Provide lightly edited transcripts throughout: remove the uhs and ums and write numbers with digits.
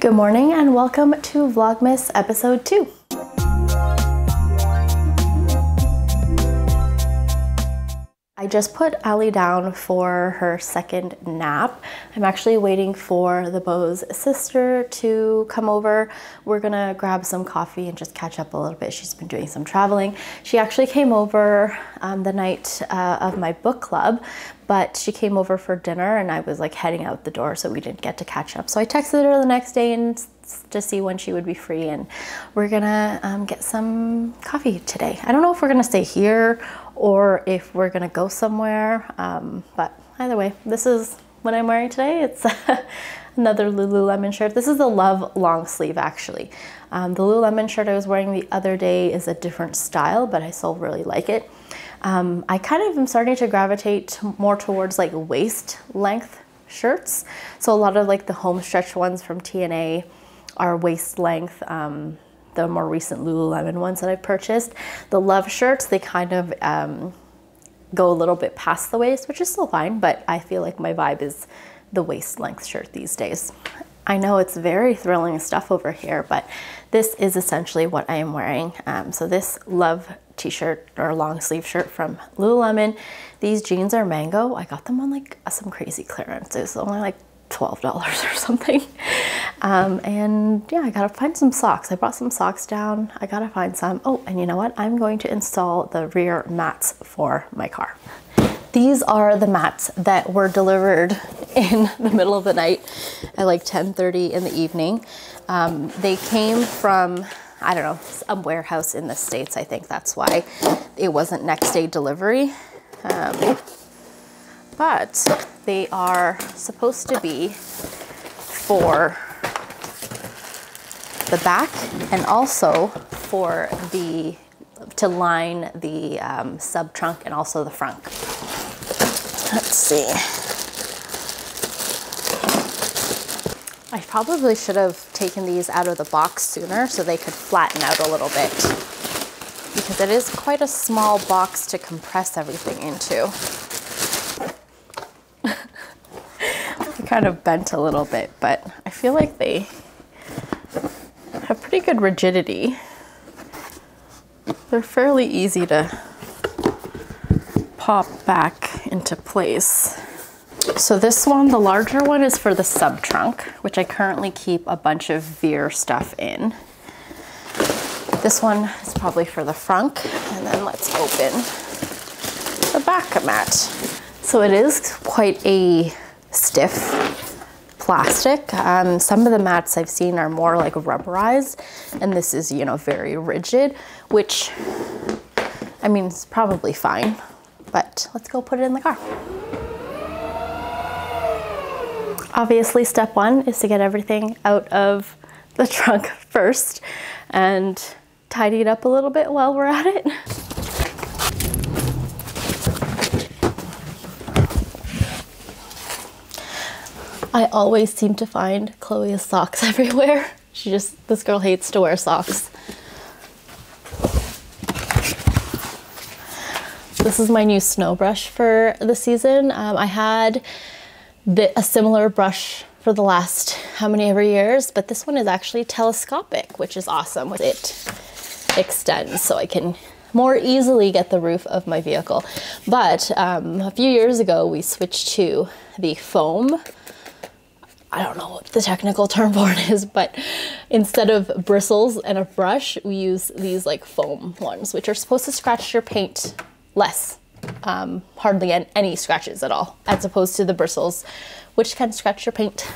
Good morning and welcome to Vlogmas episode 2. I just put Allie down for her second nap. I'm actually waiting for the beau's sister to come over. We're gonna grab some coffee and just catch up a little bit. She's been doing some traveling. She actually came over the night of my book club, but she came over for dinner and I was like heading out the door, so we didn't get to catch up. So I texted her the next day and to see when she would be free, and we're gonna get some coffee today. I don't know if we're gonna stay here or if we're gonna go somewhere, but either way, this is what I'm wearing today. It's another Lululemon shirt. This is the Love long sleeve actually. The Lululemon shirt I was wearing the other day is a different style, but I still really like it. I kind of am starting to gravitate more towards like waist length shirts. So a lot of like the home stretch ones from TNA are waist length. The more recent Lululemon ones that I purchased. The Love shirts, they kind of go a little bit past the waist, which is still fine, but I feel like my vibe is the waist length shirt these days. I know it's very thrilling stuff over here, but this is essentially what I am wearing. So this Love t-shirt or long sleeve shirt from Lululemon. These jeans are mango. I got them on like some crazy clearance. It was only like $12 or something. And yeah, I gotta find some socks. I brought some socks down. I gotta find some. Oh, and you know what? I'm going to install the rear mats for my car. These are the mats that were delivered in the middle of the night at like 10:30 in the evening. They came from, I don't know, a warehouse in the States. I think that's why it wasn't next day delivery. But they are supposed to be for the back and also for to line the sub trunk and also the front. Let's see. I probably should have taken these out of the box sooner so they could flatten out a little bit, because it is quite a small box to compress everything into. They kind of bent a little bit, but I feel like they have pretty good rigidity. They're fairly easy to pop back into place. So this one, the larger one, is for the sub trunk, which I currently keep a bunch of Veer stuff in. This one is probably for the front, and then let's open the back mat. So it is quite a stiff plastic. Some of the mats I've seen are more like rubberized, and this is, you know, very rigid, which, I mean, it's probably fine, but let's go put it in the car. Obviously, step one is to get everything out of the trunk first and tidy it up a little bit while we're at it. I always seem to find Chloe's socks everywhere. This girl hates to wear socks. This is my new snow brush for the season. I had a similar brush for the last how many ever years, but this one is actually telescopic, which is awesome. It extends so I can more easily get the roof of my vehicle. But a few years ago, we switched to the foam. I don't know what the technical term for it is, but instead of bristles and a brush, we use these like foam ones, which are supposed to scratch your paint less. Hardly any scratches at all, as opposed to the bristles, which can scratch your paint.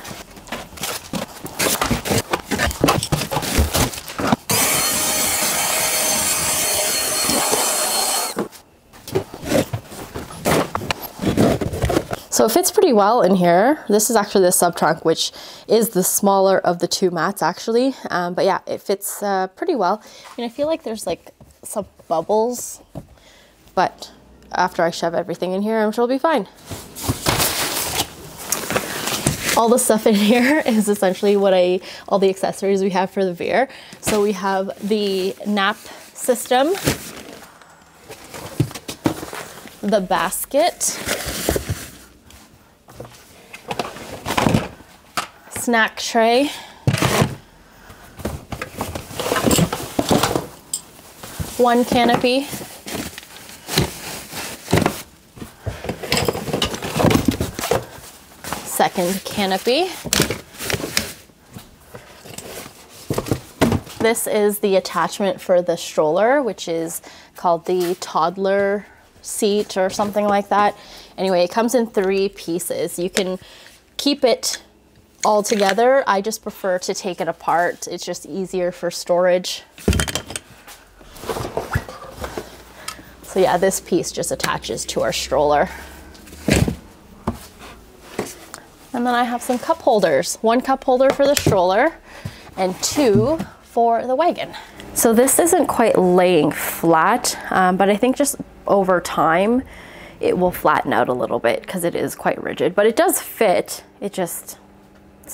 So it fits pretty well in here. This is actually the sub trunk, which is the smaller of the two mats actually. But yeah, it fits pretty well. And I feel like there's like some bubbles, but after I shove everything in here, I'm sure it'll be fine. All the stuff in here is essentially all the accessories we have for the Veer. So we have the nap system, the basket, snack tray, one canopy. Second canopy. This is the attachment for the stroller, which is called the toddler seat or something like that. Anyway, it comes in 3 pieces. You can keep it all together. I just prefer to take it apart. It's just easier for storage. So yeah, this piece just attaches to our stroller. And then I have some cup holders. 1 cup holder for the stroller and 2 for the wagon. So this isn't quite laying flat, but I think just over time, it will flatten out a little bit because it is quite rigid, but it does fit. It just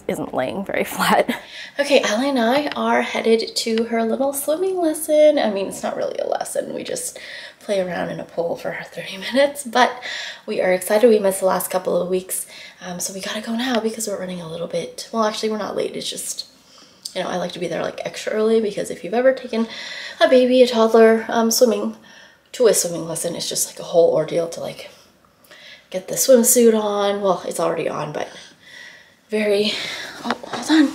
isn't laying very flat. Okay, Allie and I are headed to her little swimming lesson. I mean, it's not really a lesson. We just play around in a pool for 30 minutes, but we are excited. We missed the last couple of weeks, so we gotta go now because we're running a little bit. Well, actually, we're not late. It's just, you know, I like to be there like extra early because if you've ever taken a baby, a toddler, swimming to a swimming lesson, it's just like a whole ordeal to like get the swimsuit on. Well, it's already on, but very, oh, hold on.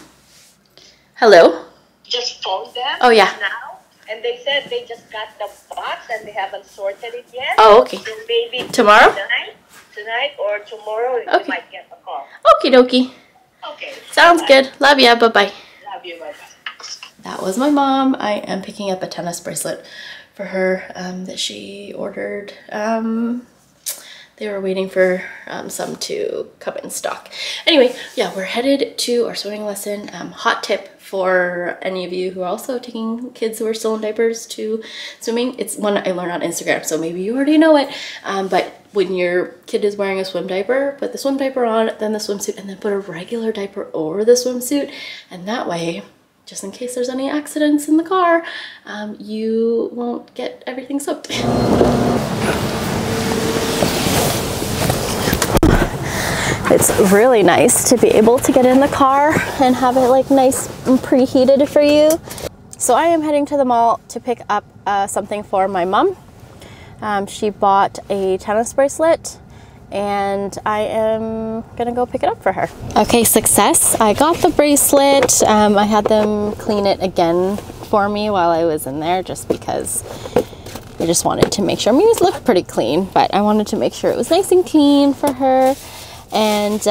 Hello? Just phoned them. Oh, yeah. Now, and they said they just got the box and they haven't sorted it yet. Oh, okay. So maybe Tomorrow? Tonight or tomorrow, Okay. you might get a call. Okie dokie. Okay. Sounds good. Love ya. Bye-bye. Love you. Bye-bye. That was my mom. I am picking up a tennis bracelet for her that she ordered. They were waiting for some to come in stock. Anyway, yeah, we're headed to our swimming lesson. Hot tip for any of you who are also taking kids who are still in diapers to swimming. It's one I learned on Instagram, so maybe you already know it. But when your kid is wearing a swim diaper, put the swim diaper on, then the swimsuit, and then put a regular diaper over the swimsuit. And that way, just in case there's any accidents in the car, you won't get everything soaked. It's really nice to be able to get in the car and have it like nice and preheated for you. So I am heading to the mall to pick up something for my mom. She bought a tennis bracelet and I am gonna go pick it up for her. Okay, success. I got the bracelet. I had them clean it again for me while I was in there just because I just wanted to make sure. I mean, it looked pretty clean, but I wanted to make sure it was nice and clean for her. And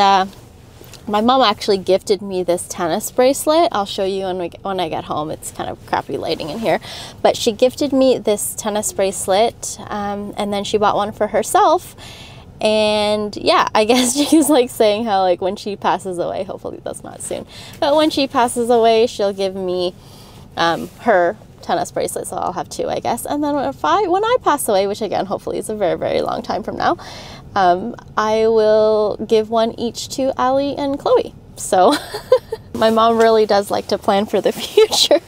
my mom actually gifted me this tennis bracelet. I'll show you when I get home. It's kind of crappy lighting in here. But she gifted me this tennis bracelet and then she bought one for herself. And yeah, I guess she's like saying how like when she passes away, hopefully that's not soon, but when she passes away, she'll give me her tennis bracelet, so I'll have 2, I guess. And then when I pass away, which again, hopefully is a very, very long time from now, I will give one each to Allie and Chloe. So my mom really does like to plan for the future.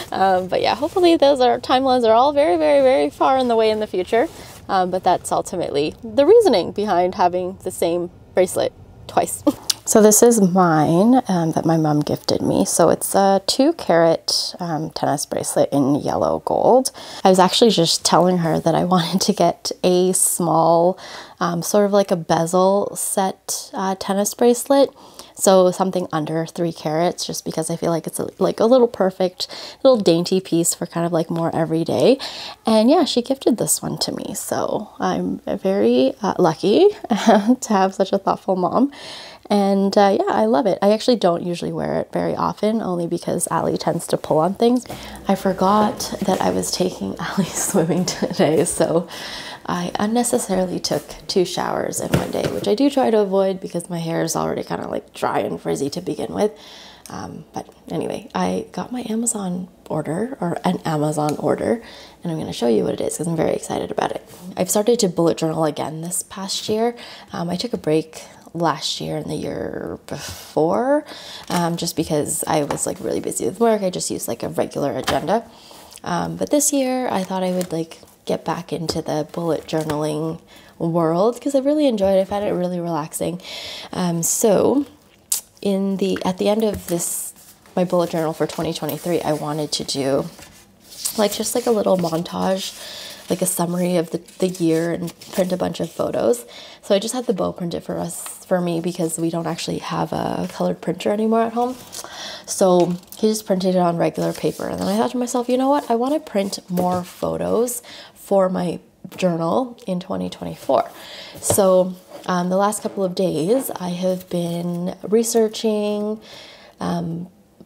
But yeah, hopefully those timelines are all very, very, very far in the way in the future. But that's ultimately the reasoning behind having the same bracelet twice. So this is mine that my mom gifted me. So it's a 2-carat tennis bracelet in yellow gold. I was actually just telling her that I wanted to get a small, sort of like a bezel set tennis bracelet. So something under 3 carats, just because I feel like it's like a little perfect, little dainty piece for kind of like more everyday. And yeah, she gifted this one to me. So I'm very lucky to have such a thoughtful mom. And yeah, I love it. I actually don't usually wear it very often, only because Allie tends to pull on things. I forgot that I was taking Allie swimming today, so I unnecessarily took 2 showers in one day, which I do try to avoid because my hair is already kind of like dry and frizzy to begin with. But anyway, I got my Amazon order, or an Amazon order, and I'm going to show you what it is because I'm very excited about it. I've started to bullet journal again this past year. I took a break last year and the year before, just because I was like really busy with work. I just used like a regular agenda. But this year I thought I would like get back into the bullet journaling world because I really enjoyed it. I found it really relaxing. So at the end of my bullet journal for 2023, I wanted to do like just like a little montage, like a summary of the year, and print a bunch of photos. So I just had the bow printed for me because we don't actually have a colored printer anymore at home. So he just printed it on regular paper. And then I thought to myself, you know what? I want to print more photos for my journal in 2024. So the last couple of days I have been researching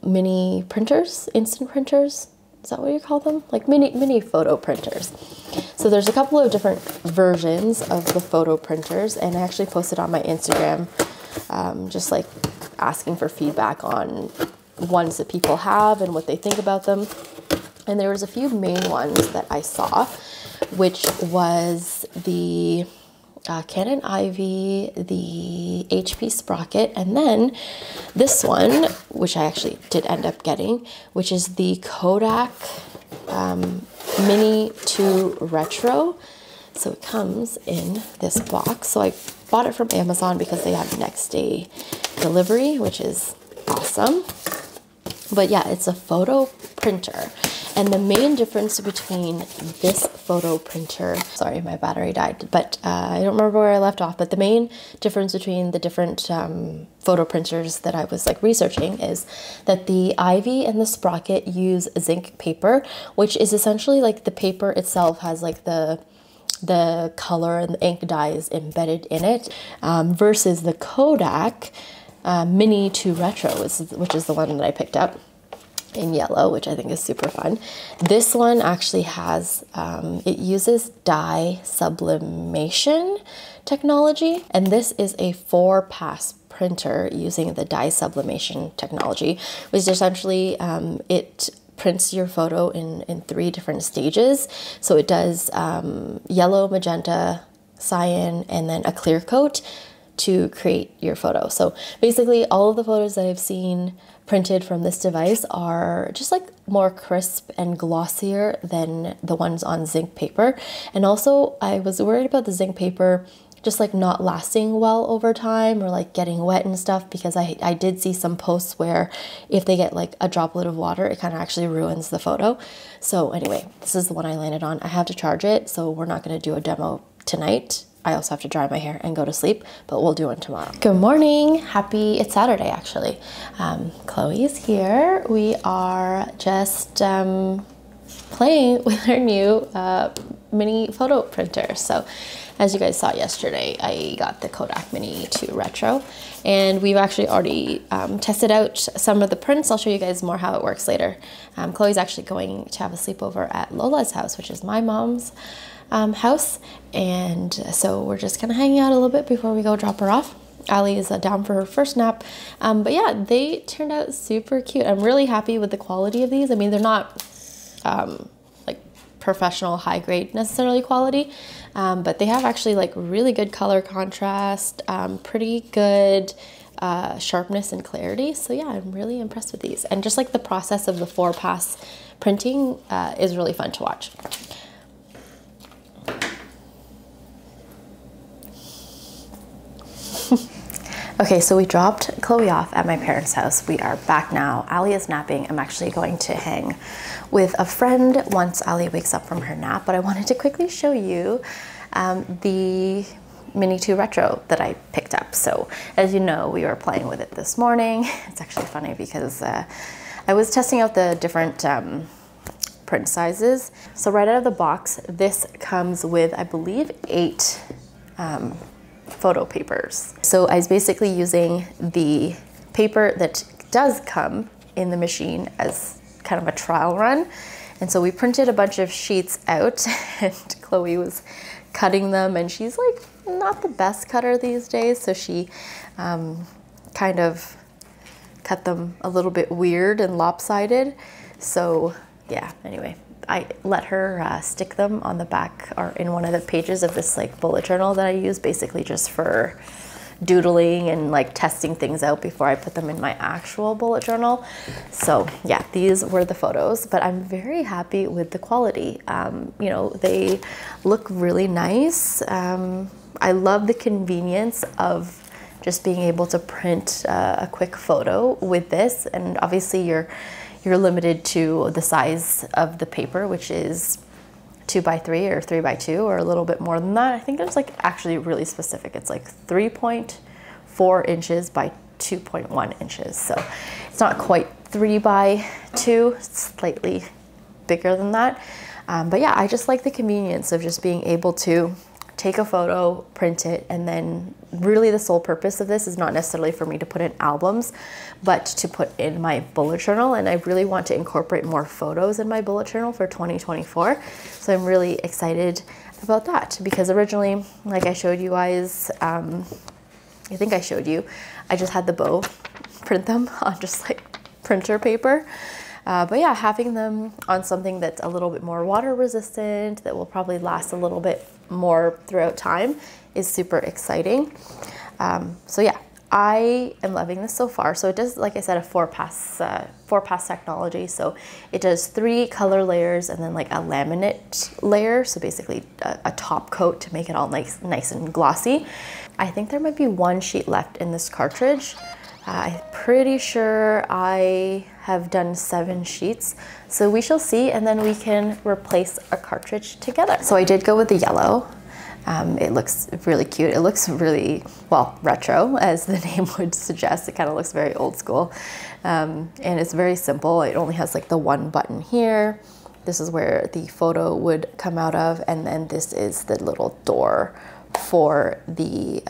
mini printers, instant printers. Is that what you call them? Like mini photo printers. So there's a couple of different versions of the photo printers, and I actually posted on my Instagram just like asking for feedback on ones that people have and what they think about them. And there was a few main ones that I saw, which was the Canon Ivy, the HP Sprocket, and then this one, which I actually did end up getting, which is the Kodak Mini 2 Retro. So it comes in this box. So I bought it from Amazon because they have next day delivery, which is awesome. But yeah, it's a photo printer. And the main difference between this photo printer, sorry, my battery died, but I don't remember where I left off, but the main difference between the different photo printers that I was like researching is that the Ivy and the Sprocket use zinc paper, which is essentially like the paper itself has like the color and the ink dyes embedded in it, versus the Kodak Mini 2 Retro, which is the one that I picked up in yellow, which I think is super fun. This one actually has, it uses dye sublimation technology, and this is a 4-pass printer using the dye sublimation technology, which essentially it prints your photo in 3 different stages. So it does yellow, magenta, cyan, and then a clear coat to create your photo. So basically all of the photos that I've seen printed from this device are just like more crisp and glossier than the ones on zinc paper. And also I was worried about the zinc paper just like not lasting well over time or like getting wet and stuff, because I did see some posts where if they get like a droplet of water, it kind of actually ruins the photo. So anyway, this is the one I landed on. I have to charge it, so we're not going to do a demo tonight. I also have to dry my hair and go to sleep, but we'll do one tomorrow. Good morning. It's Saturday actually. Chloe's here. We are just playing with our new mini photo printer. So as you guys saw yesterday, I got the Kodak Mini 2 Retro, and we've actually already tested out some of the prints. I'll show you guys more how it works later. Chloe's actually going to have a sleepover at Lola's house, which is my mom's house, and so we're just kind of hanging out a little bit before we go drop her off. Allie is down for her first nap, but yeah, they turned out super cute. I'm really happy with the quality of these. I mean, they're not like professional high grade necessarily quality, but they have actually like really good color contrast, pretty good sharpness and clarity. So yeah, I'm really impressed with these, and just like the process of the 4-pass printing is really fun to watch. Okay, so we dropped Chloe off at my parents' house. We are back now. Allie is napping. I'm actually going to hang with a friend once Allie wakes up from her nap, but I wanted to quickly show you the Mini 2 Retro that I picked up. So as you know, we were playing with it this morning. It's actually funny because I was testing out the different print sizes. So right out of the box, this comes with, I believe, 8 photo papers. So I was basically using the paper that does come in the machine as kind of a trial run. And so we printed a bunch of sheets out, and Chloe was cutting them, and she's like not the best cutter these days, so she kind of cut them a little bit weird and lopsided. So yeah, anyway, I let her stick them on the back or in one of the pages of this like bullet journal that I use basically just for doodling and like testing things out before I put them in my actual bullet journal. So yeah, these were the photos, but I'm very happy with the quality. You know, they look really nice. I love the convenience of just being able to print a quick photo with this, and obviously you're you're limited to the size of the paper, which is 2x3 or 3x2 or a little bit more than that. I think it's like actually really specific. It's like 3.4 inches by 2.1 inches. So it's not quite 3x2, it's slightly bigger than that. But yeah, I just like the convenience of just being able to take a photo, print it, and then really the sole purpose of this is not necessarily for me to put in albums, but to put in my bullet journal. And I really want to incorporate more photos in my bullet journal for 2024. So I'm really excited about that, because originally, like I showed you guys, I think I showed you, I just had the bow print them on just like printer paper. But yeah, having them on something that's a little bit more water resistant, that will probably last a little bit more throughout time, is super exciting. So yeah, I am loving this so far. So it does, like I said, a four pass technology. So it does 3 color layers and then like a laminate layer. So basically a top coat to make it all nice and glossy. I think there might be 1 sheet left in this cartridge. I'm pretty sure I have done 7 sheets, so we shall see, and then we can replace a cartridge together. So I did go with the yellow. It looks really cute. It looks really, well, retro, as the name would suggest. It kind of looks very old school, and it's very simple. It only has like the 1 button here. This is where the photo would come out of, and then this is the little door for the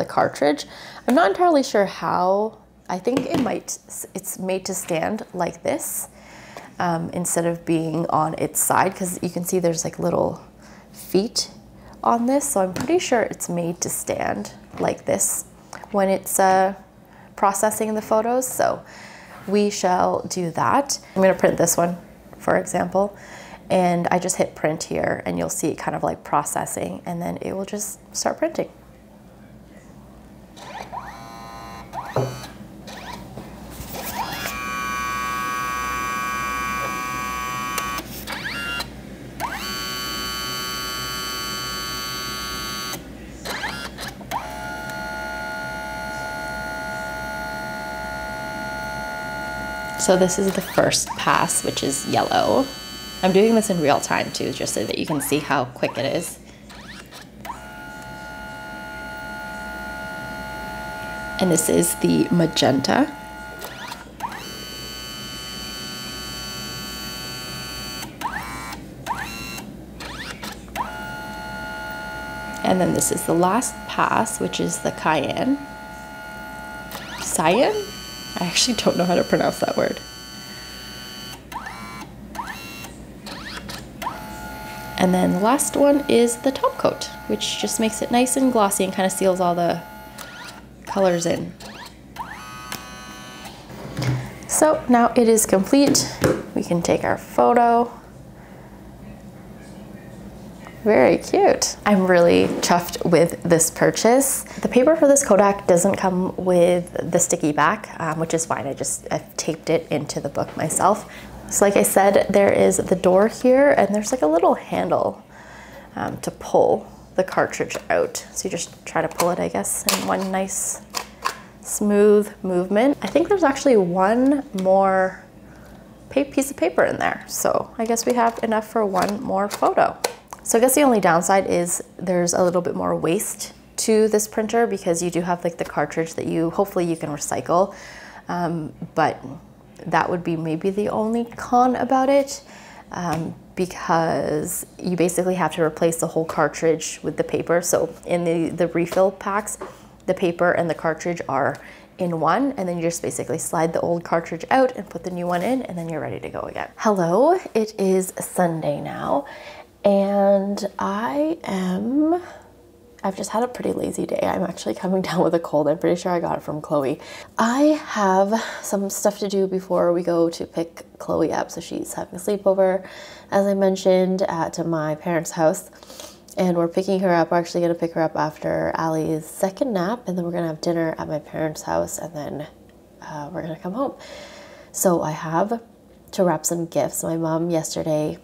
cartridge. I'm not entirely sure how. I think it's made to stand like this instead of being on its side, because you can see there's like little feet on this. So I'm pretty sure it's made to stand like this when it's processing the photos. So we shall do that. I'm gonna print this one, for example, and I just hit print here, and you'll see it kind of like processing, and then it will just start printing. So this is the first pass, which is yellow. I'm doing this in real time too, just so that you can see how quick it is. And this is the magenta. And then this is the last pass, which is the cayenne. Cyan? I actually don't know how to pronounce that word. And then the last one is the top coat, which just makes it nice and glossy and kind of seals all the colors in. So now it is complete. We can take our photo. Very cute. I'm really chuffed with this purchase. The paper for this Kodak doesn't come with the sticky back, which is fine. I've taped it into the book myself. So like I said, there is the door here, and there's like a little handle to pull the cartridge out. So you just try to pull it, I guess, in one nice smooth movement. I think there's actually one more piece of paper in there. So I guess we have enough for one more photo. So I guess the only downside is there's a little bit more waste to this printer, because you do have like the cartridge that hopefully you can recycle, but that would be maybe the only con about it, because you basically have to replace the whole cartridge with the paper. So in the refill packs, the paper and the cartridge are in one, and then you just basically slide the old cartridge out and put the new one in, and then you're ready to go again. Hello, it is Sunday now, and I've just had a pretty lazy day. I'm actually coming down with a cold. I'm pretty sure I got it from Chloe. I have some stuff to do before we go to pick Chloe up. So she's having a sleepover, as I mentioned, to my parents' house. And we're picking her up. We're actually gonna pick her up after Allie's second nap, and then we're gonna have dinner at my parents' house, and then we're gonna come home. So I have to wrap some gifts. My mom yesterday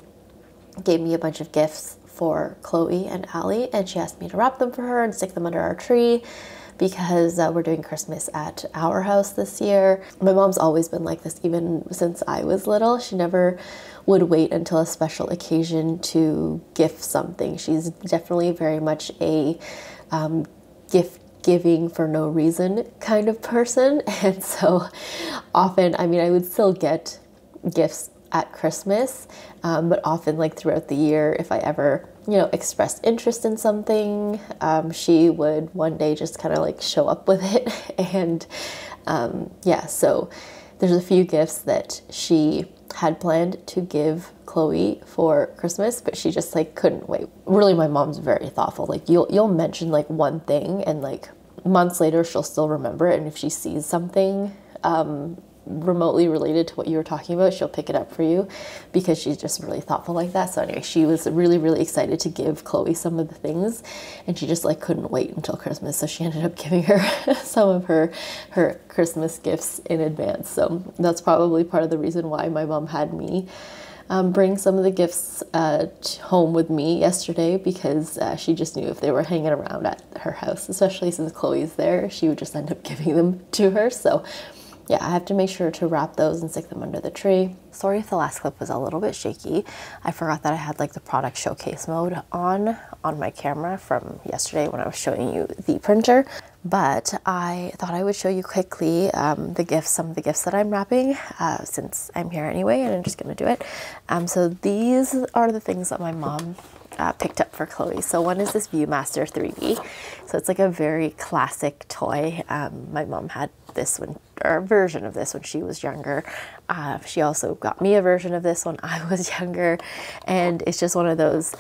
gave me a bunch of gifts for Chloe and Allie, and she asked me to wrap them for her and stick them under our tree, because we're doing Christmas at our house this year. My mom's always been like this, even since I was little. She never would wait until a special occasion to gift something. She's definitely very much a gift giving for no reason kind of person. And so often, I mean, I would still get gifts at Christmas, but often like throughout the year, if I ever, you know, expressed interest in something, she would one day just kind of like show up with it. And yeah, so there's a few gifts that she had planned to give Chloe for Christmas, but she just like couldn't wait. Really, my mom's very thoughtful. Like you'll mention like one thing and like months later she'll still remember it, and if she sees something remotely related to what you were talking about, she'll pick it up for you, because she's just really thoughtful like that. So anyway, she was really excited to give Chloe some of the things, and she just like couldn't wait until Christmas, so she ended up giving her some of her Christmas gifts in advance. So that's probably part of the reason why my mom had me bring some of the gifts home with me yesterday, because she just knew if they were hanging around at her house, especially since Chloe's there, she would just end up giving them to her. So yeah, I have to make sure to wrap those and stick them under the tree. Sorry if the last clip was a little bit shaky. I forgot that I had like the product showcase mode on my camera from yesterday when I was showing you the printer. But I thought I would show you quickly some of the gifts that I'm wrapping, since I'm here anyway, and I'm just gonna do it. So these are the things that my mom picked up for Chloe. So one is this Viewmaster 3D. So it's like a very classic toy. My mom had this one, or a version of this, when she was younger. She also got me a version of this when I was younger, and it's just one of those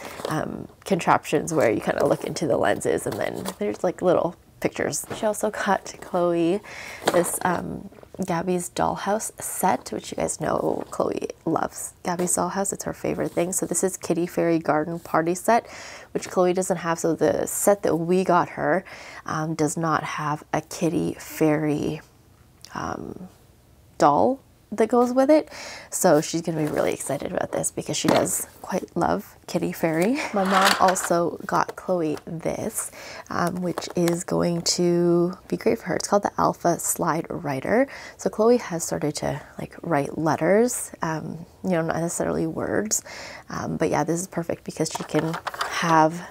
contraptions where you kind of look into the lenses and then there's like little pictures. She also got Chloe this Gabby's Dollhouse set, which you guys know Chloe loves Gabby's Dollhouse. It's her favorite thing. So this is Kitty Fairy Garden Party set, which Chloe doesn't have. So the set that we got her does not have a Kitty Fairy doll that goes with it. So she's gonna be really excited about this because she does quite love Kitty Fairy. My mom also got Chloe this, which is going to be great for her. It's called the Alpha Slide Writer. So Chloe has started to like write letters, you know, not necessarily words, but yeah, this is perfect because she can have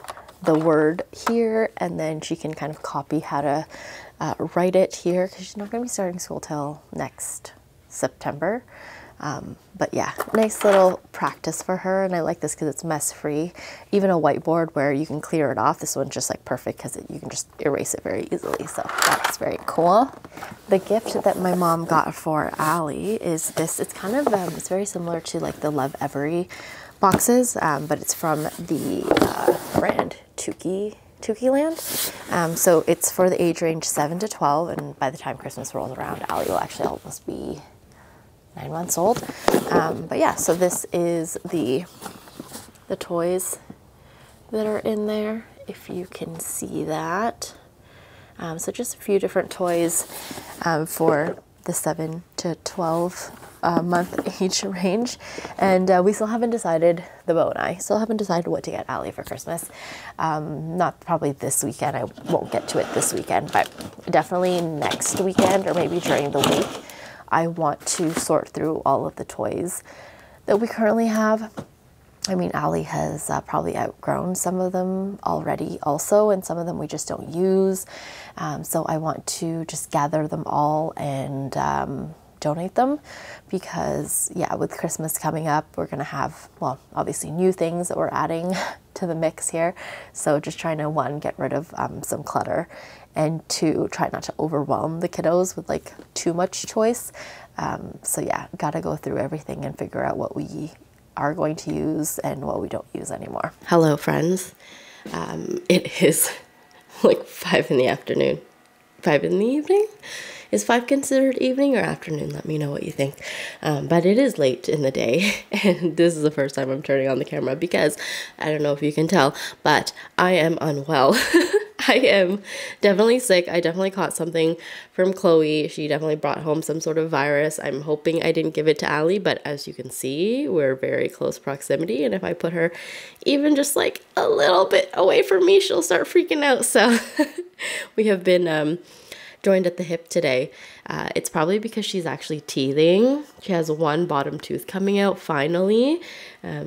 the word here and then she can kind of copy how to write it here, because she's not going to be starting school till next September. But yeah, nice little practice for her, and I like this because it's mess free. Even a whiteboard where you can clear it off, this one's just like perfect because you can just erase it very easily. So that's very cool. The gift that my mom got for Allie is this. It's kind of it's very similar to like the Love Every boxes, but it's from the brand Tukiland. So it's for the age range 7 to 12, and by the time Christmas rolls around, Allie will actually almost be 9 months old. But yeah, so this is the toys that are in there, if you can see that. So just a few different toys for the 7 to 12 month age range, and we still haven't decided, the bow and I still haven't decided what to get Allie for Christmas. Not probably this weekend, I won't get to it this weekend, but definitely next weekend or maybe during the week. I want to sort through all of the toys that we currently have. I mean, Allie has probably outgrown some of them already also, and some of them we just don't use. So I want to just gather them all and donate them, because yeah, with Christmas coming up, we're gonna have, well, obviously new things that we're adding to the mix here. So just trying to, one, get rid of some clutter, and two, try not to overwhelm the kiddos with like too much choice. So yeah, gotta go through everything and figure out what we are going to use and what we don't use anymore. Hello friends. It is like 5 in the afternoon. 5 in the evening? Is 5 considered evening or afternoon? Let me know what you think. But it is late in the day, and this is the first time I'm turning on the camera because I don't know if you can tell, but I am unwell. I am definitely sick. I definitely caught something from Chloe. She definitely brought home some sort of virus. I'm hoping I didn't give it to Allie, but as you can see, we're very close proximity, and if I put her even just like a little bit away from me, she'll start freaking out. So We have been joined at the hip today. It's probably because she's actually teething. She has one bottom tooth coming out finally.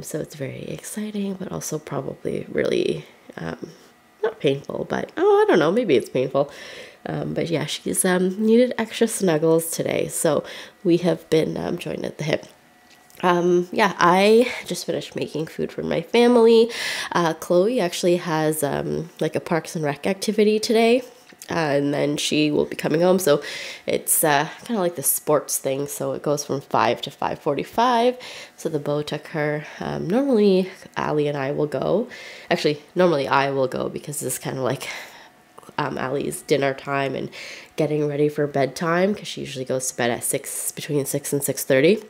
So it's very exciting, but also probably really not painful, but I don't know, maybe it's painful. But yeah, she's needed extra snuggles today. So we have been joined at the hip. Yeah, I just finished making food for my family. Chloe actually has like a Parks and Rec activity today. And then she will be coming home. So it's kind of like the sports thing. So it goes from 5 to 5:45. So the beau took her. Normally Allie and I will go. Actually, normally I will go because this is kind of like Allie's dinner time and getting ready for bedtime, because she usually goes to bed at between 6 and 6:30.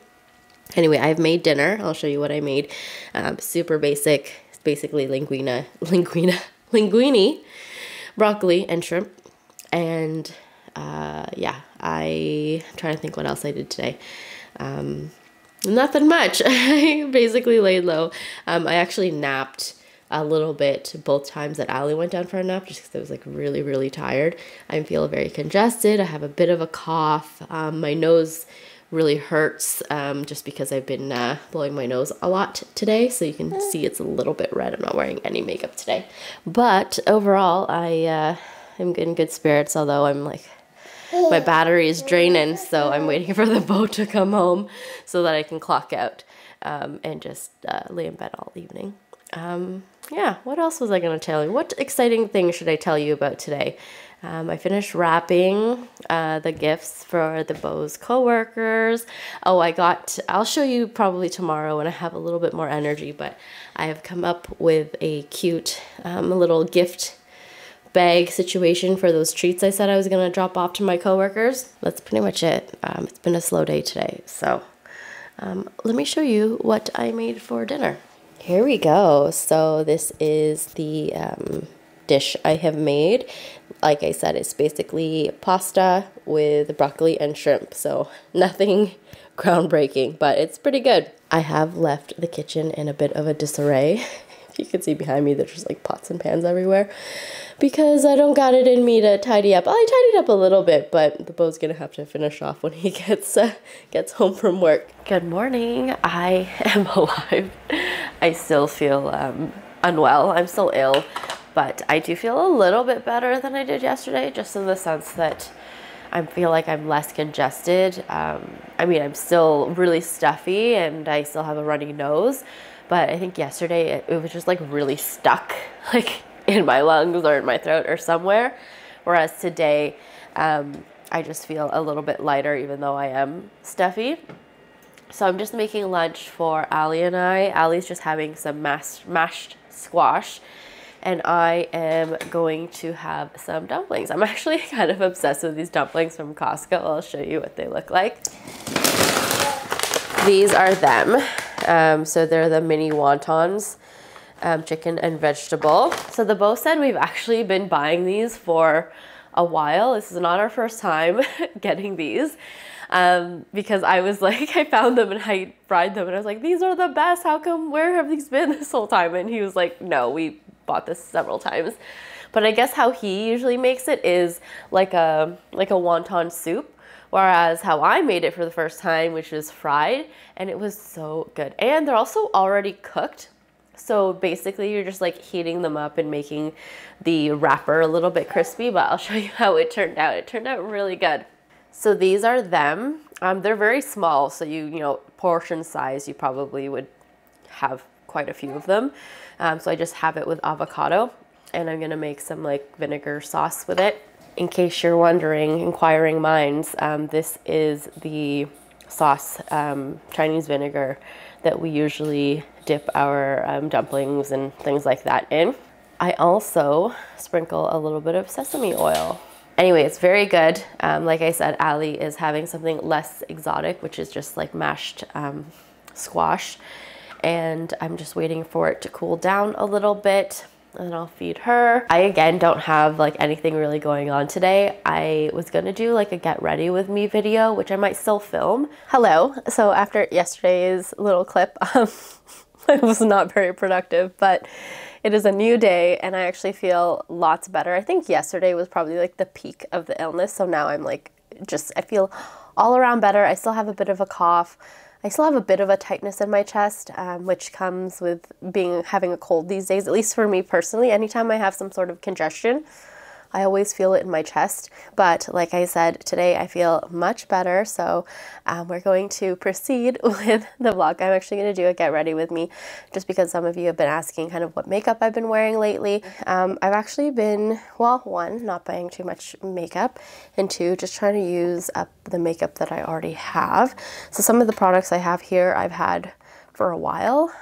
Anyway, I've made dinner. I'll show you what I made. Super basic. It's basically linguine, broccoli and shrimp. And yeah, I'm trying to think what else I did today. Nothing much. I basically laid low. I actually napped a little bit both times that Allie went down for a nap, just because I was like really, really tired. I feel very congested. I have a bit of a cough. My nose really hurts just because I've been blowing my nose a lot today. So you can see it's a little bit red. I'm not wearing any makeup today. But overall, I am in good spirits, although I'm like, my battery is draining. So I'm waiting for the beau to come home so that I can clock out and just lay in bed all evening. Yeah, what else was I going to tell you? What exciting thing should I tell you about today? I finished wrapping the gifts for the beau's coworkers. Oh, I'll show you probably tomorrow when I have a little bit more energy, but I have come up with a cute little gift bag situation for those treats I said I was going to drop off to my coworkers. That's pretty much it. It's been a slow day today, so let me show you what I made for dinner. Here we go. So this is the dish I have made. Like I said, it's basically pasta with broccoli and shrimp. So nothing groundbreaking, but it's pretty good. I have left the kitchen in a bit of a disarray. If you can see behind me, there's just like pots and pans everywhere, because I don't got it in me to tidy up. I tidied up a little bit, but the beau's gonna have to finish off when he gets home from work. Good morning. I am alive. I still feel unwell. I'm still ill, but I do feel a little bit better than I did yesterday, just in the sense that I feel like I'm less congested. I mean, I'm still really stuffy and I still have a runny nose, but I think yesterday it was just like really stuck, like in my lungs or in my throat or somewhere. Whereas today, I just feel a little bit lighter, even though I am stuffy. So I'm just making lunch for Allie and I. Allie's just having some mashed squash, and I am going to have some dumplings. I'm actually kind of obsessed with these dumplings from Costco. I'll show you what they look like. These are them. So they're the mini wontons, chicken and vegetable. So the beau said we've actually been buying these for a while. This is not our first time getting these. Because I was like, I found them and I fried them and I was like, these are the best. How come, where have these been this whole time? And he was like, no, we bought this several times. But I guess how he usually makes it is like a wonton soup. Whereas how I made it for the first time, which was fried, and it was so good. And they're also already cooked. So basically you're just like heating them up and making the wrapper a little bit crispy, but I'll show you how it turned out. It turned out really good. So these are them. They're very small, so you know, portion size, you probably would have quite a few of them. So I just have it with avocado, and I'm gonna make some like vinegar sauce with it. In case you're wondering, inquiring minds, this is the sauce, Chinese vinegar, that we usually dip our dumplings and things like that in. I also sprinkle a little bit of sesame oil. Anyway, it's very good. Like I said, Allie is having something less exotic, which is just like mashed squash. And I'm just waiting for it to cool down a little bit, and then I'll feed her. I, again, don't have like anything really going on today. I was gonna do like a get ready with me video, which I might still film. Hello. So after yesterday's little clip, it was not very productive, but It is a new day and I actually feel lots better. I think yesterday was probably like the peak of the illness. So now I'm like, I feel all around better. I still have a bit of a cough. I still have a bit of a tightness in my chest, which comes with having a cold these days, at least for me personally. Anytime I have some sort of congestion, I always feel it in my chest. But like I said, today I feel much better. So we're going to proceed with the vlog. I'm actually going to do a get ready with me just because some of you have been asking kind of what makeup I've been wearing lately. I've actually been, well, one, not buying too much makeup, and two, just trying to use up the makeup that I already have. So some of the products I have here I've had for a while.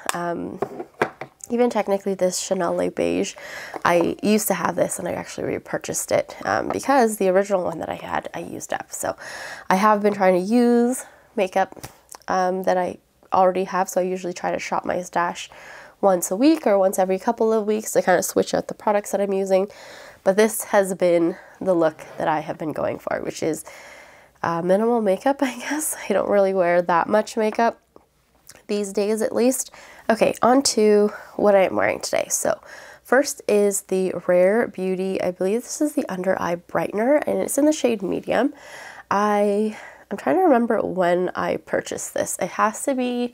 Even technically this Chanel Le Beige, I used to have this and I actually repurchased it because the original one that I had, I used up. So I have been trying to use makeup that I already have. So I usually try to shop my stash once a week or once every couple of weeks to kind of switch out the products that I'm using. But this has been the look that I have been going for, which is minimal makeup, I guess. I don't really wear that much makeup these days, at least. Okay, on to what I am wearing today. So first is the Rare Beauty, I believe this is the under eye brightener, and it's in the shade medium. I'm trying to remember when I purchased this. It has to be,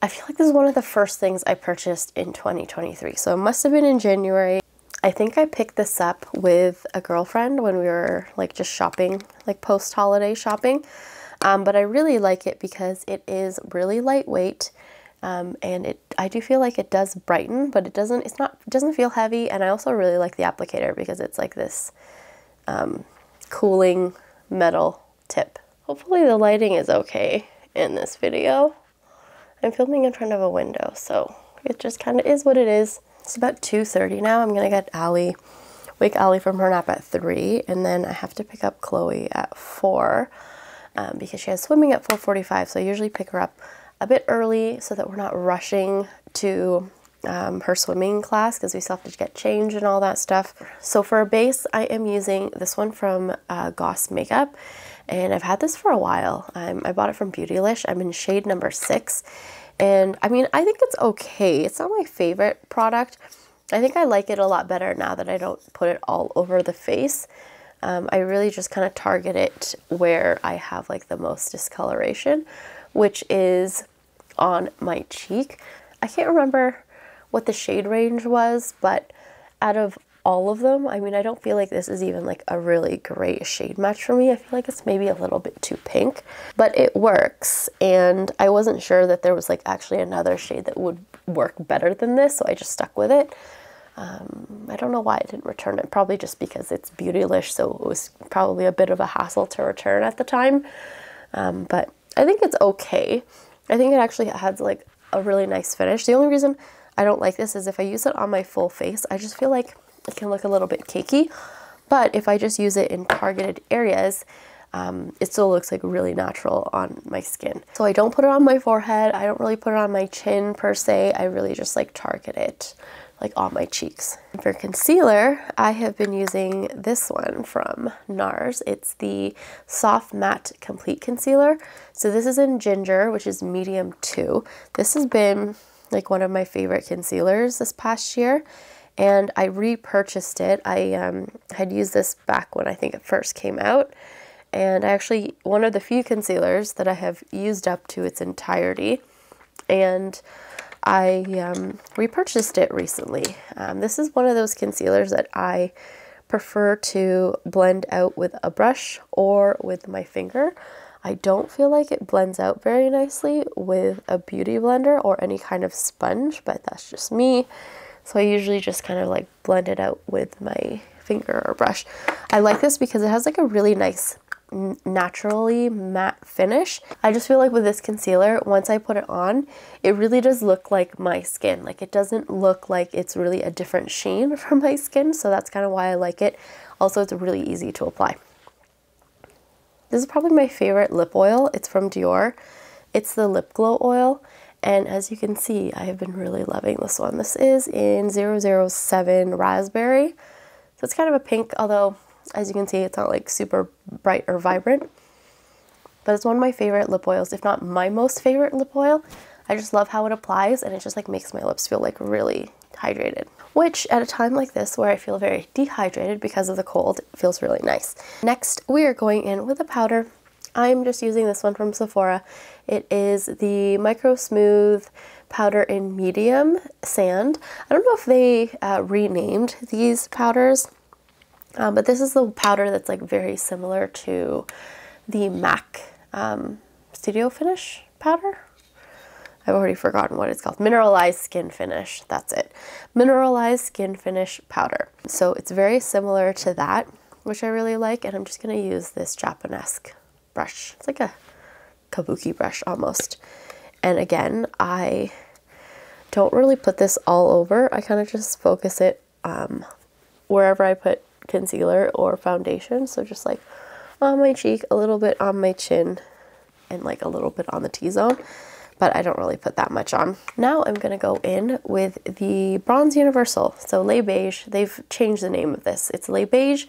I feel like this is one of the first things I purchased in 2023. So it must have been in January. I think I picked this up with a girlfriend when we were like just shopping, like post-holiday shopping. But I really like it because it is really lightweight. And I do feel like it does brighten, but it doesn't feel heavy. And I also really like the applicator because it's like this cooling metal tip. Hopefully the lighting is okay in this video. I'm filming in front of a window, so it just kind of is what it is. It's about 2:30 now. I'm gonna wake Allie from her nap at 3, and then I have to pick up Chloe at 4 because she has swimming at 4:45. So I usually pick her up a bit early so that we're not rushing to her swimming class because we still have to get changed and all that stuff. So for a base, I am using this one from Goss Makeup, and I've had this for a while. I bought it from Beautylish. I'm in shade number 6, and I mean, I think it's okay. It's not my favorite product. I think I like it a lot better now that I don't put it all over the face. I really just kind of target it where I have like the most discoloration, which is on my cheek. I can't remember what the shade range was, but out of all of them, I mean, I don't feel like this is even like a really great shade match for me. I feel like it's maybe a little bit too pink, but it works. And I wasn't sure that there was like actually another shade that would work better than this, so I just stuck with it. I don't know why I didn't return it, probably just because it's Beautylish, so it was probably a bit of a hassle to return at the time. But I think it's okay. I think it actually has like a really nice finish. The only reason I don't like this is if I use it on my full face, I just feel like it can look a little bit cakey. But if I just use it in targeted areas, it still looks like really natural on my skin. So I don't put it on my forehead. I don't really put it on my chin per se. I really just like target it like on my cheeks. For concealer, I have been using this one from NARS. It's the Soft Matte Complete Concealer. So this is in Ginger, which is medium 2. This has been like one of my favorite concealers this past year, and I repurchased it. I had used this back when I think it first came out, and one of the few concealers that I have used up to its entirety, and I repurchased it recently. This is one of those concealers that I prefer to blend out with a brush or with my finger. I don't feel like it blends out very nicely with a beauty blender or any kind of sponge, but that's just me. So I usually just kind of like blend it out with my finger or brush. I like this because it has like a really nice naturally matte finish. I just feel like with this concealer, once I put it on, it really does look like my skin. Like it doesn't look like it's really a different sheen from my skin, so that's kind of why I like it. Also, it's really easy to apply. This is probably my favorite lip oil. It's from Dior. It's the Lip Glow Oil, and as you can see, I have been really loving this one. This is in 007 Raspberry. So it's kind of a pink, although as you can see, it's not like super bright or vibrant, but it's one of my favorite lip oils, if not my most favorite lip oil. I just love how it applies, and it just like makes my lips feel like really hydrated, which at a time like this where I feel very dehydrated because of the cold, feels really nice. Next, we are going in with a powder. I'm just using this one from Sephora. It is the Micro Smooth powder in medium sand. I don't know if they renamed these powders, but this is the powder that's like very similar to the MAC Studio Finish powder. I've already forgotten what it's called. Mineralized Skin Finish, that's it. Mineralized Skin Finish powder. So it's very similar to that, which I really like, and I'm just gonna use this Japanese brush. It's like a kabuki brush almost. And again, I don't really put this all over. I kind of just focus it wherever I put concealer or foundation. So just like on my cheek, a little bit on my chin, and like a little bit on the T-zone. But I don't really put that much on. Now I'm gonna go in with the Bronze Universal. So Le Beige, they've changed the name of this. It's Le Beige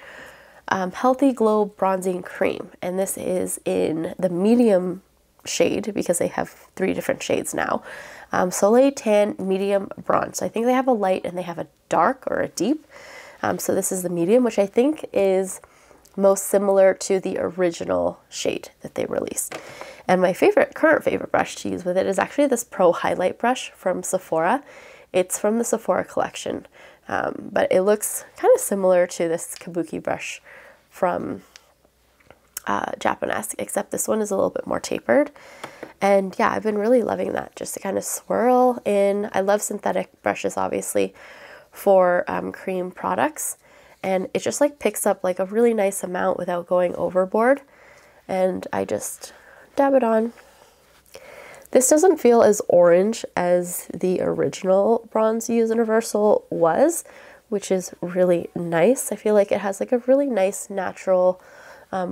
Healthy Glow Bronzing Cream. And this is in the medium shade because they have 3 different shades now. Soleil Tan Medium Bronze. So I think they have a light and they have a dark or a deep. So this is the medium, which I think is most similar to the original shade that they released. And my current favorite brush to use with it is actually this Pro Highlight brush from Sephora. It's from the Sephora collection, but it looks kind of similar to this kabuki brush from Japanese, except this one is a little bit more tapered. And yeah, I've been really loving that, just to kind of swirl in. I love synthetic brushes, obviously, for cream products. And it just like picks up like a really nice amount without going overboard. And I just dab it on. This doesn't feel as orange as the original Bronze Universal was, which is really nice. I feel like it has like a really nice natural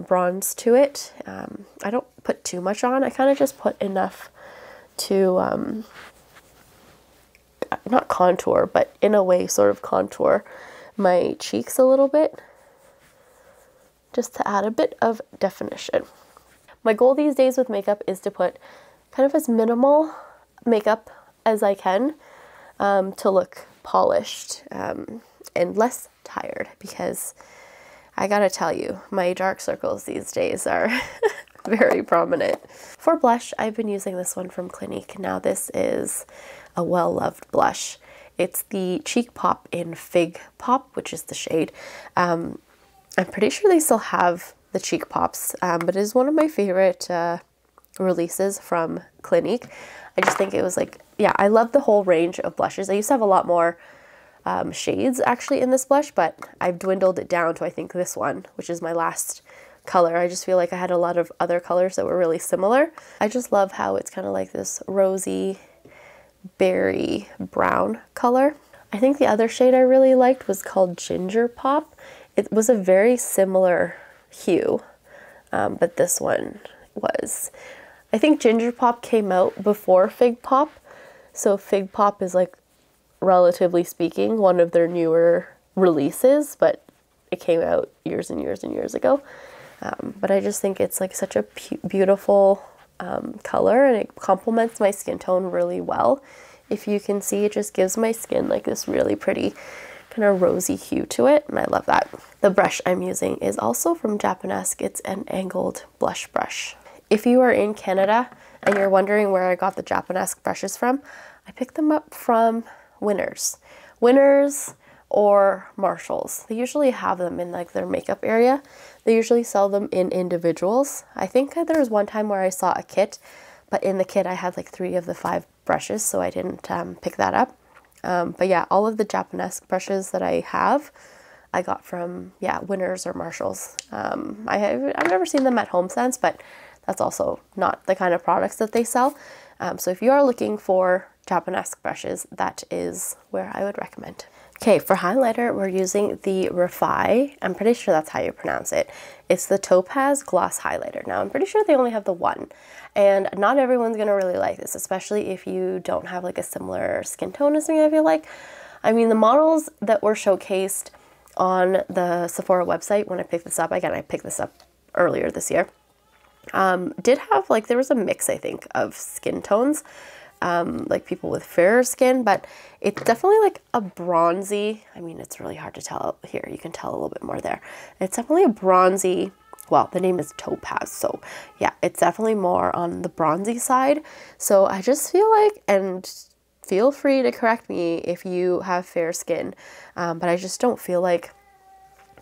bronze to it. I don't put too much on. I kind of just put enough to not contour, but in a way sort of contour my cheeks a little bit, just to add a bit of definition. My goal these days with makeup is to put kind of as minimal makeup as I can to look polished and less tired, because I gotta tell you, my dark circles these days are very prominent. For blush, I've been using this one from Clinique. Now this is a well-loved blush. It's the Cheek Pop in Fig Pop, which is the shade. I'm pretty sure they still have the Cheek Pops, but it is one of my favorite releases from Clinique. I just think it was like, yeah, I love the whole range of blushes. I used to have a lot more shades actually in this blush, but I've dwindled it down to I think this one, which is my last color. I just feel like I had a lot of other colors that were really similar. I just love how it's kind of like this rosy berry brown color. I think the other shade I really liked was called Ginger Pop. It was a very similar hue, but this one was, I think Ginger Pop came out before Fig Pop, so Fig Pop is like, relatively speaking, one of their newer releases, but it came out years and years and years ago. But I just think it's like such a beautiful color, and it complements my skin tone really well. If you can see, it just gives my skin like this really pretty kind of rosy hue to it, and I love that. The brush I'm using is also from Japanese. It's an angled blush brush. If you are in Canada and you're wondering where I got the Japanese brushes from, I picked them up from Winners or Marshalls. They usually have them in like their makeup area. They usually sell them in individuals. I think there was one time where I saw a kit, but in the kit I had like 3 of the 5 brushes, so I didn't pick that up. But yeah, all of the Japanese brushes that I have, I got from, yeah, Winners or Marshalls. I've never seen them at HomeSense, but that's also not the kind of products that they sell. So if you are looking for Japanese brushes, that is where I would recommend. Okay, for highlighter, we're using the Refi. I'm pretty sure that's how you pronounce it. It's the Topaz Gloss Highlighter. Now, I'm pretty sure they only have the one, and not everyone's gonna really like this, especially if you don't have like a similar skin tone as me, I feel like. I mean, the models that were showcased on the Sephora website when I picked this up, again, I picked this up earlier this year, did have like, there was a mix, I think, of skin tones. like people with fairer skin, but it's definitely like a bronzy, I mean, it's really hard to tell here. You can tell a little bit more there. It's definitely a bronzy, well, the name is Topaz. So yeah, it's definitely more on the bronzy side. So I just feel like, and feel free to correct me if you have fair skin, but I just don't feel like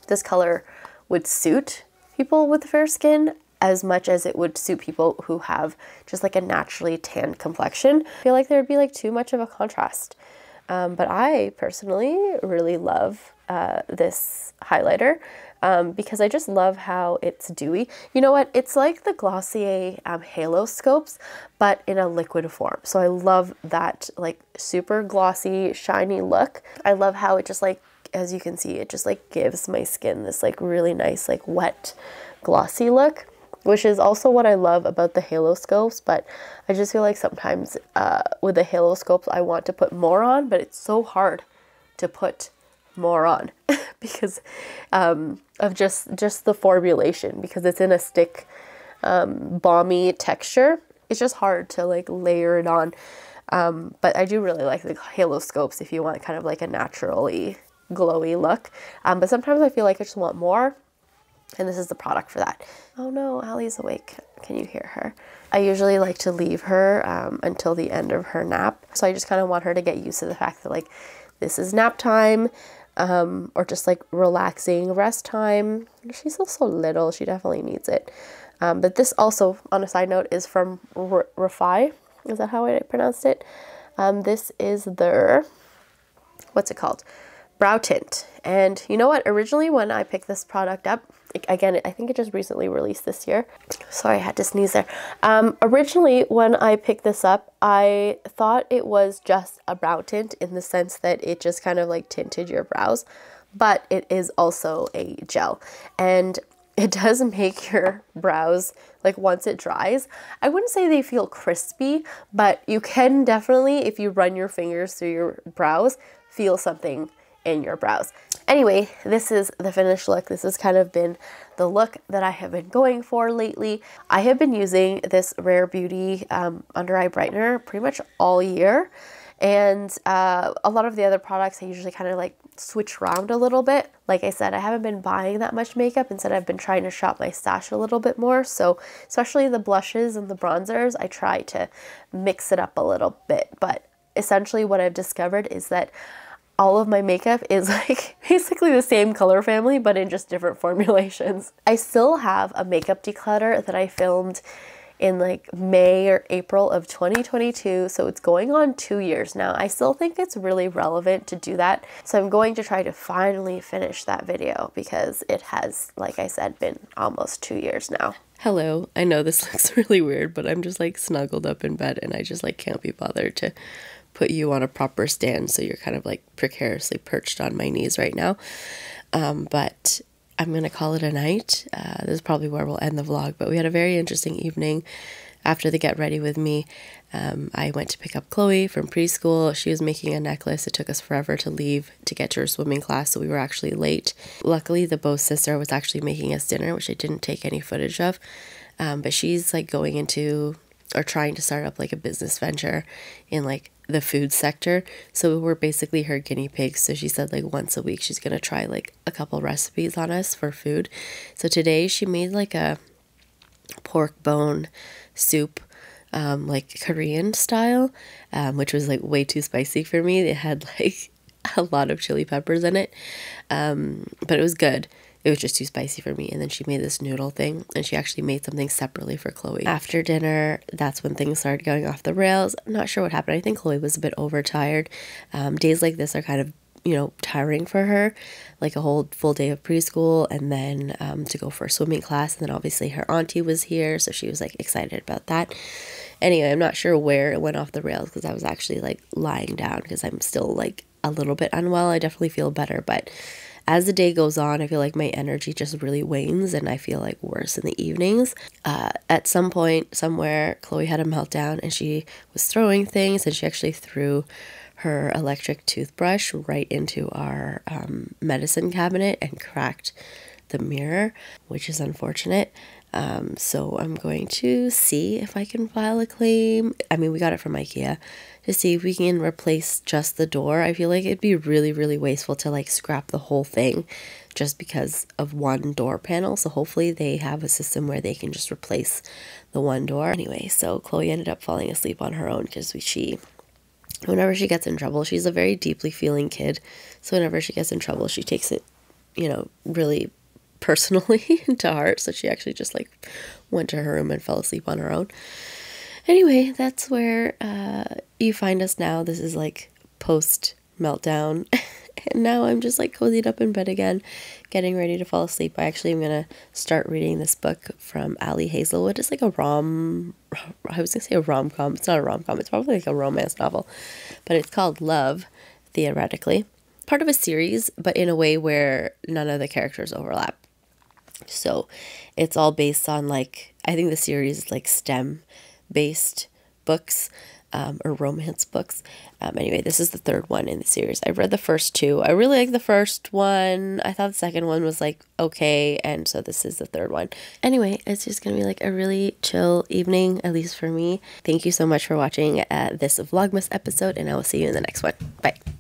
this color would suit people with fair skin as much as it would suit people who have just like a naturally tanned complexion. I feel like there would be like too much of a contrast. But I personally really love this highlighter because I just love how it's dewy. You know what? It's like the Glossier Halo Scopes, but in a liquid form. So I love that like super glossy, shiny look. I love how it just like, as you can see, it just like gives my skin this like really nice, like wet, glossy look, which is also what I love about the Halo Scopes. But I just feel like sometimes with the Halo Scopes, I want to put more on, but it's so hard to put more on because of just the formulation, because it's in a stick balmy texture. It's just hard to like layer it on. But I do really like the Halo Scopes if you want kind of like a naturally glowy look. But sometimes I feel like I just want more, and this is the product for that. Oh no, Allie's awake. Can you hear her? I usually like to leave her until the end of her nap. So I just kind of want her to get used to the fact that like this is nap time, or just like relaxing rest time. She's still so little, she definitely needs it. But this also, on a side note, is from Refi. Is that how I pronounced it? This is their, what's it called? Brow tint. And you know what? Originally when I picked this product up, again, I think it just recently released this year. Sorry, I had to sneeze there. Originally when I picked this up, I thought it was just a brow tint in the sense that it just kind of like tinted your brows, but it is also a gel. And it does make your brows, like once it dries, I wouldn't say they feel crispy, but you can definitely, if you run your fingers through your brows, feel something in your brows. Anyway, this is the finished look. This has kind of been the look that I have been going for lately. I have been using this Rare Beauty under eye brightener pretty much all year. And a lot of the other products I usually kind of like switch around a little bit. Like I said, I haven't been buying that much makeup. Instead, I've been trying to shop my stash a little bit more. So especially the blushes and the bronzers, I try to mix it up a little bit. But essentially what I've discovered is that all of my makeup is like basically the same color family, but in just different formulations. I still have a makeup declutter that I filmed in like May or April of 2022. So it's going on 2 years now. I still think it's really relevant to do that. So I'm going to try to finally finish that video because it has, like I said, been almost 2 years now. Hello, I know this looks really weird, but I'm just like snuggled up in bed and I just like can't be bothered to put you on a proper stand, so you're kind of like precariously perched on my knees right now. But I'm gonna call it a night. This is probably where we'll end the vlog, but we had a very interesting evening after the get ready with me. I went to pick up Chloe from preschool. She was making a necklace. It took us forever to leave to get to her swimming class, so we were actually late. Luckily, the Beau's sister was actually making us dinner, which I didn't take any footage of, but she's like going into or trying to start up like a business venture in like the food sector. So we're basically her guinea pigs. So she said like once a week she's gonna try like a couple recipes on us for food. So today she made like a pork bone soup, like Korean style, which was like way too spicy for me. It had like a lot of chili peppers in it, but it was good. It was just too spicy for me. And then she made this noodle thing, and she actually made something separately for Chloe. After dinner, that's when things started going off the rails. I'm not sure what happened. I think Chloe was a bit overtired. Days like this are kind of, you know, tiring for her, like a whole full day of preschool and then to go for a swimming class. And then obviously her auntie was here, so she was like excited about that. Anyway, I'm not sure where it went off the rails because I was actually like lying down because I'm still like a little bit unwell. I definitely feel better, but as the day goes on, I feel like my energy just really wanes and I feel like worse in the evenings. At some point, somewhere, Chloe had a meltdown and she was throwing things, and she actually threw her electric toothbrush right into our medicine cabinet and cracked the mirror, which is unfortunate. So I'm going to see if I can file a claim. I mean, we got it from IKEA, to see if we can replace just the door. I feel like it'd be really, really wasteful to like scrap the whole thing just because of one door panel. So hopefully they have a system where they can just replace the one door. Anyway, so Chloe ended up falling asleep on her own because whenever she gets in trouble, she's a very deeply feeling kid. So whenever she gets in trouble, she takes it, you know, really personally to heart. So she actually just like went to her room and fell asleep on her own. Anyway, that's where you find us now. This is like post meltdown. And now I'm just like cozied up in bed again, getting ready to fall asleep. I actually am going to start reading this book from Allie Hazelwood. It's like I was going to say a rom-com. It's not a rom-com. It's probably like a romance novel. But it's called Love, theoretically. Part of a series, but in a way where none of the characters overlap. So it's all based on like, I think the series is like STEM-based books. Or romance books. Anyway, this is the third one in the series. I've read the first two. I really like the first one. I thought the second one was like okay, and so this is the third one. Anyway, it's just gonna be like a really chill evening, at least for me. Thank you so much for watching this vlogmas episode, and I will see you in the next one. Bye.